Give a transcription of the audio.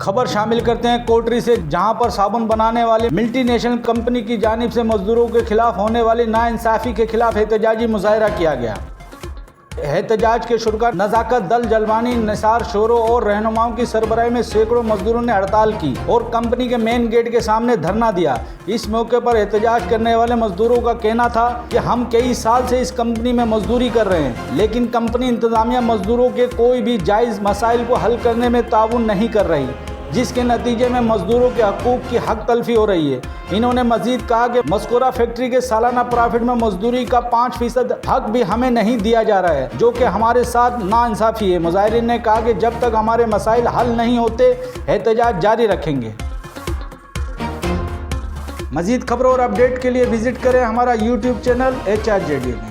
खबर शामिल करते हैं कोटरी से, जहां पर साबुन बनाने वाली मल्टीनेशनल कंपनी की जानिब से मजदूरों के खिलाफ होने वाली नाइंसाफी के खिलाफ एहतजाजी मुजाहरा किया गया। एहतजाज के शुरा नज़ाकत दल जलवानी, निसार शोरो और रहनुमाओं की सरबराही में सैकड़ों मजदूरों ने हड़ताल की और कंपनी के मेन गेट के सामने धरना दिया। इस मौके पर एहतजाज करने वाले मजदूरों का कहना था कि हम कई साल से इस कंपनी में मजदूरी कर रहे हैं, लेकिन कंपनी इंतजामिया मजदूरों के कोई भी जायज़ मसाइल को हल करने में ताउन नहीं कर रही, जिसके नतीजे में मजदूरों के हकूक़ की हक तलफी हो रही है। इन्होंने मजीद कहा कि मज़कूरा फैक्ट्री के सालाना प्रॉफिट में मजदूरी का 5% हक भी हमें नहीं दिया जा रहा है, जो कि हमारे साथ नाइंसाफ़ी है। मुजाहिरीन ने कहा कि जब तक हमारे मसाइल हल नहीं होते एहतजाज जारी रखेंगे। मज़ीद खबरों और अपडेट के लिए विज़िट करें हमारा YouTube चैनल HRJD में।